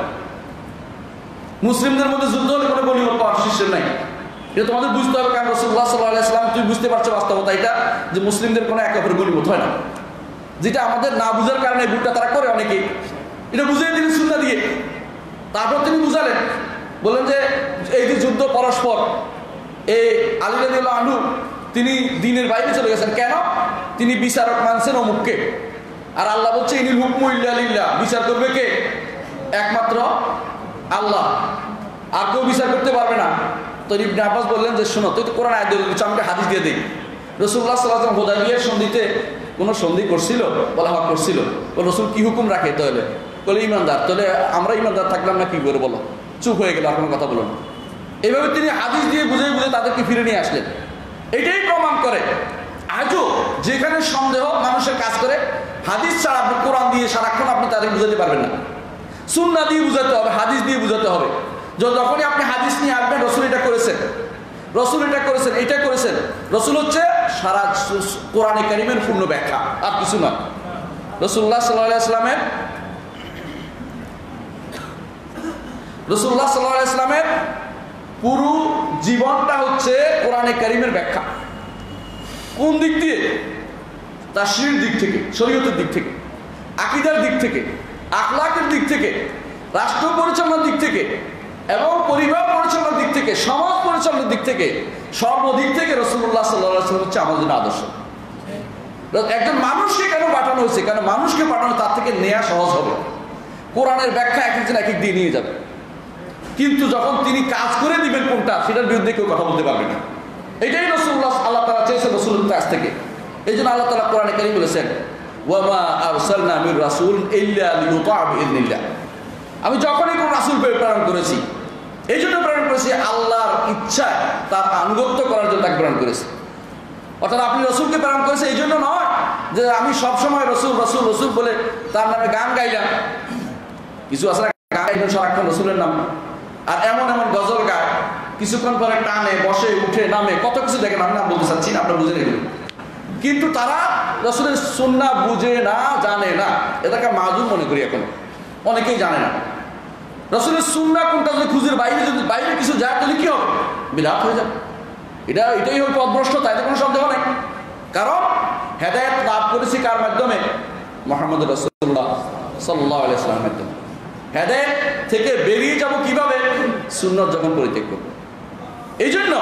মুসলিমদের মধ্যে যুদ্ধ হলে কোনো গনিমত পাওয়ার সিস্টেম নাই। এটা তোমাদের বুঝতে হবে, কারণ রাসূলুল্লাহ সাল্লাল্লাহু আলাইহি ওয়াসাল্লাম, তুমি বুঝতে পারছো বাস্তবতা এটা যে মুসলিমদের কোনো একে অপরের গনিমত হয় না, যেটা আমাদের না বুঝার কারণে ভুলটা তারা করে অনেকেই। এটা বুঝিয়ে দিলেন সুন্নাহ দিয়ে। তারপর তিনি বুঝালেন, বললেন যে এই যে যুদ্ধ পরস্পর, এই আলী রাদিয়াল্লাহু আনহু তিনি দ্বীনের বাইরে চলে গেছেন। কেন? তিনি বিচারক মানছেন অমুককে, আর আল্লাহ বলছে ইনিল হুকমু ইল্লা লিল্লাহ, বিচার করবে কে? একমাত্র আল্লাহ, আর কেউ বিচার করতে পারবে না। তো ইবনে আব্বাস বললেন যে শোনো, তুই তো কোরআন আয়াত দিয়ে দিচ্ছ, আমাকে হাদিস দিয়ে দিই। রাসূলুল্লাহ সাল্লাল্লাহু আলাইহি ওয়াসাল্লাম হুদায়বিয়ার সন্ধিতে কোনো সন্ধি করছিল? বলা হক করছিল। ও রাসূল কি হুকুম রাখে তাহলে? বলে ইমানদার। তাহলে আমরা ইমানদার থাকলাম না কি করে বলো? চুপ হয়ে গেল, আর কোনো কথা বলো না। এইভাবে তিনি হাদিস দিয়ে বুঝে বুঝে তাদেরকে ফিরে নিয়ে আসলেন। এটাই প্রমাণ করে আজও যেখানে সন্দেহ মানুষের কাজ করে, হাদিস ছাড়া আপনি কোরআন দিয়ে সারাক্ষণ আপনি তাদের বুঝাতে পারবেন না। সুন্নাহ দিয়ে বুঝাতে হবে, হাদিস দিয়ে বুঝাতে হবে। যখনই আপনি হাদিস নিয়ে আসবেন রসুল এটা করেছেন, রসুল এটা করেছেন, এটা করেছেন, রসুল হচ্ছে সারা কোরআনে কারিমের পূর্ণ ব্যাখ্যা, আর কিছু নয়। রাসূলুল্লাহ সাল্লাল্লাহু আলাইহি ওয়াসাল্লামের রাসূলুল্লাহ সাল্লাল্লাহু আলাইহি ওয়াসাল্লামের পুরো জীবনটা হচ্ছে কোরআনে কারিমের ব্যাখ্যা। কোন দিক দিয়ে? তাশরীর দিক থেকে, শরীয়তের দিক থেকে, আকীদার দিক থেকে, আখলাকের দিক থেকে, রাষ্ট্র পরিচালনার দিক থেকে, এবং পরিবার পরিচালনার দিক থেকে, সমাজ পরিচালনার দিক থেকে, সর্বদিক থেকে রাসূলুল্লাহ সাল্লাল্লাহু আলাইহি ওয়াসাল্লাম হচ্ছে আমাদের আদর্শ। একজন মানুষকে কেন পাঠানো হয়েছে? কেন মানুষকে পাঠানো তার থেকে নেওয়া সহজ হবে। কোরআনের ব্যাখ্যা এক একজন এক এক দিয়ে নিয়ে যাবে, কিন্তু যখন তিনি কাজ করে দিবেন কোনটা, সেটার বিরুদ্ধে কেউ কথা বলতে পারবে না। এটাই রাসূলুল্লাহ আল্লাহ তাআলা চেয়েছেন রাসূলের কাছ থেকে। এই জন্য আল্লাহ তাআলা কোরআনে কারীম বলেছেন ওয়া মা আরসালনা মির রাসূল ইল্লা লিইউতা বিইذنিল্লাহ। আমি যখনই কোন রাসূল প্রেরণ করেছি, এই জন্য প্রেরণ করেছি আল্লাহর ইচ্ছা, তার আনুগত্য করার জন্য তাকে প্রেরণ করেছি। অর্থাৎ আপনি রসুলকে প্রেরণ করেছে এই জন্য নয় যে আমি সবসময় রসুল রসুল রসুল বলে তার নামে গান গাইলাম। কিছু আসলে গান গাইবেন সারাক্ষণ রসুলের নাম, আর এমন এমন গজল গায়, কিছুক্ষণ পরে টানে, বসে, উঠে, নামে, কত কিছু দেখেন। আমি নাম বলতে চাচ্ছি না, আপনারা বুঝে নেবেন। কিন্তু তারা রসুলের সুন্নাহ বুঝে না, জানে না। এটাকে মাযুর মনে করি এখন, অনেকেই জানে না রসুলের সুন্নাহ কোনটা। যদি খুঁজে যদি বাইরে কিছু যায় তাহলে কি হবে? বিরাট হয়ে যাবে। এটাই হল পথভ্রষ্টতা, এতে কোনো সন্দেহ নেই। কারণ হেদায়েত লাভ করেছি কার মাধ্যমে? মুহাম্মদ রাসূলুল্লাহ সাল্লাল্লাহু আলাইহি ওয়াসাল্লামের মাধ্যমে। হেদায়েত থেকে বেরিয়ে যাব কিভাবে? সুন্নাত যখন পরিত্যাগ করব। এই জন্য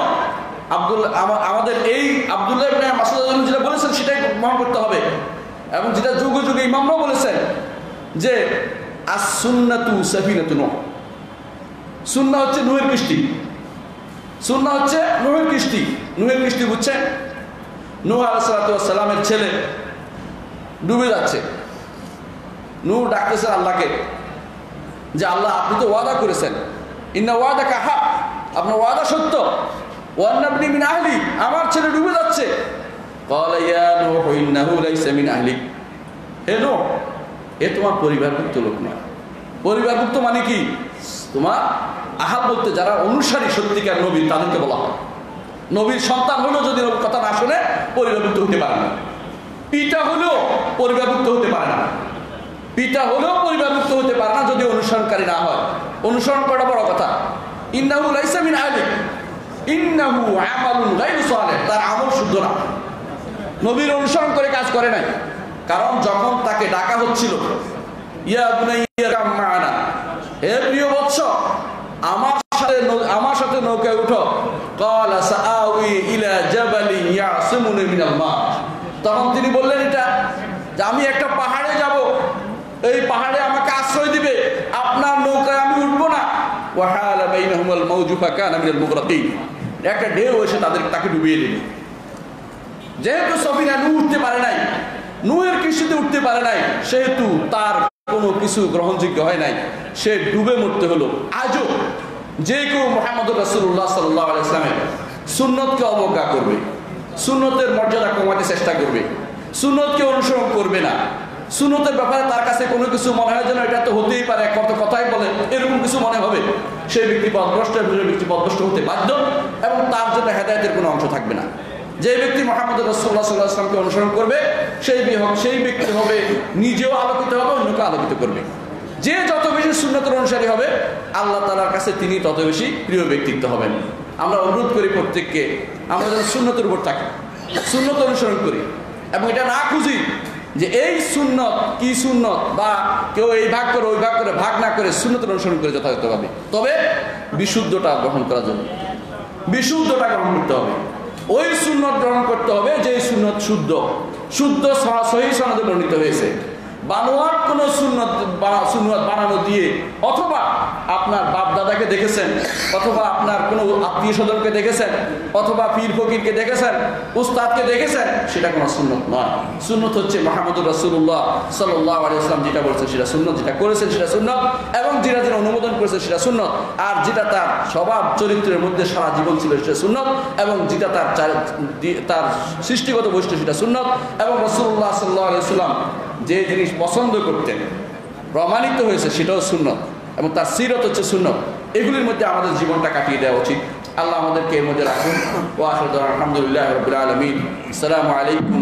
আমাদের এই আব্দুল্লাহ ইবনে মাসউদ যেটা বলেছেন সেটাই মনে করতে হবে, এবং যেটা যুগে যুগে ইমামরাও বলেছেন যে আস-সুন্নাতু সাফিনাতু নূহ। সুন্নাহ হচ্ছে নূহের কিস্তি। সুন্নাহ হচ্ছে নূহের কিস্তি। নূহের কিস্তি বুঝছেন? নূহ আলাইহিস সালামের ছেলে ডুবে যাচ্ছে। নূহ ডাকতেছেন আল্লাহকে যে আল্লাহ আপনি তো ওয়াদা করেছেন, ইন্না ওয়াদাকা হাক, আপনার ওয়াদা সত্য, ওয়ান্নাবনি মিন আহলি, আমার ছেলে ডুবে যাচ্ছে। ক্বালা ইয়া নূহ ইন্নাহু লাইসা মিন আহলিক। হে নূহ, এ তোমার পরিবারভুক্ত লোক নয়। পরিবারভুক্ত মানে কি? তোমার আহাব বলতে যারা অনুসারী সত্যিকার নবীর, তাদেরকে বলা হয়। নবীর সন্তান হলেও যদি নবীর কথা না শুনে পরিবারভুক্ত হতে পারে না। পিতা হলেও পরিবারভুক্ত হতে পারে না। পিতা হলেও পরিবারভুক্ত হতে পারে না যদি অনুসরণকারী না হয়। অনুসরণ করাটা বড় কথা। ইন্নাহু লাইসা মিন আহলিক ইন্নাহু আমালুন গায়রু সালিহ, তার আমল শুদ্ধ না। নবীর অনুসরণ করে কাজ করে নাই। কারণ যখন তাকে ডাকা হচ্ছিল, ইয়া বুনাইয়া কাম মা'ানা, হে প্রিয় বৎস, আমার সাথে আওয়ি ইলা জাবালি ইয়াসিমুনি মিনাল মা। তখন তিনি বললেন এটা যে আমি একটা পাহাড়ে যাব, এই পাহাড়ে আমাকে আশ্রয় দিবে, আপনার নৌকায় আমি উঠবো না। ওয়া হালা বাইনাহুমাল মাওজু ফাকানা মিনাল মুগরাকিন, একটা ঢেউ এসে তাকে ডুবিয়ে দিল। যেহেতু সফিনা নূহ উঠতে পারে নাই, নূহের কিস্তিতে উঠতে পারে নাই, সেহেতু তার কোনো কিছু গ্রহণযোগ্য হয় নাই, সে ডুবে মরতে হলো। আজও যে কেউ মুহাম্মদুর রাসূলুল্লাহ সাল্লাল্লাহু আলাইহি ওয়াসাল্লামের সুন্নতকে অবজ্ঞা করবে, সুন্নতের মর্যাদা কমাতে চেষ্টা করবে, সুন্নতকে অনুসরণ করবে না, সুন্নতের ব্যাপারে তার কাছে কোনো কিছু মনে হয় যেন এটা তো হতেই পারে, কত কথাই বলে, এরকম কিছু মনে হবে, সেই ব্যক্তি পথভ্রষ্ট, ব্যক্তি পথভ্রষ্ট হতে বাধ্য এবং তার জন্য হেদায়েতের কোনো অংশ থাকবে না। যে ব্যক্তি মুহাম্মদ রাসূলুল্লাহ সাল্লাল্লাহু আলাইহি ওয়াসাল্লামকে অনুসরণ করবে সেই ব্যক্তি হবে নিজেও আলোকিত হবে, অন্যকে আলোকিত করবে। যে যত বেশি সুন্নতের অনুসারী হবে আল্লাহ তাআলার কাছে তিনি তত বেশি প্রিয় ব্যক্তিত্ব হবেন। আমরা অনুরোধ করি প্রত্যেককে আমরা যেন সুন্নতের উপর থাকি, সুন্নত অনুসরণ করি এবং এটা না খুঁজি যে এই সুন্নত কি সুন্নত বা কেউ এই ভাগ করে ওই ভাগ করে, ভাগ না করে সুন্নতের অনুসরণ করে যথাযথভাবে। তবে বিশুদ্ধটা গ্রহণ করার জন্য বিশুদ্ধটা গ্রহণ করতে হবে, ওই সুন্নত গ্রহণ করতে হবে যে সুন্নত শুদ্ধ সহিহ সনদে বর্ণিত হয়েছে। বানোয়াট কোন সুন্নত বানানো দিয়ে, অথবা আপনার বাপ দাদাকে দেখেছেন, অথবা আপনার কোনো আত্মীয় স্বজনকে দেখেছেন, অথবা পীর ফকিরকে দেখেছেন, উস্তাদকে দেখেছেন, সেটা কোনো সুন্নত নয়। সুন্নত হচ্ছে মুহাম্মদুর রাসূলুল্লাহ সাল্লাল্লাহু আলাইহি ওয়াসাল্লাম যেটা বলেছেন সেটা সুন্নত, যেটা করেছেন সেটা সুন্নত, এবং যেটা যেটা অনুমোদন করেছেন সেটা সুন্নত, আর যেটা তার স্বভাব চরিত্রের মধ্যে সারা জীবন ছিল সেটা সুন্নত, এবং যেটা তার সৃষ্টিগত বৈশিষ্ট্য সেটা সুন্নত। এবং রাসূলুল্লাহ সাল্লাল্লাহু আলাইহি ওয়াসাল্লাম যে জিনিস পছন্দ করতেন প্রমাণিত হয়েছে সেটাও সুন্নত, এবং তার সিরত হচ্ছে সুন্নত। এগুলির মধ্যে আমাদের জীবনটা কাটিয়ে দেওয়া উচিত। আল্লাহ আমাদেরকে এর মধ্যে রাখুন। ওয়া আখিরু দাওয়ানা আলহামদুলিল্লাহি রাব্বিল আলামিন। আসসালামু আলাইকুম।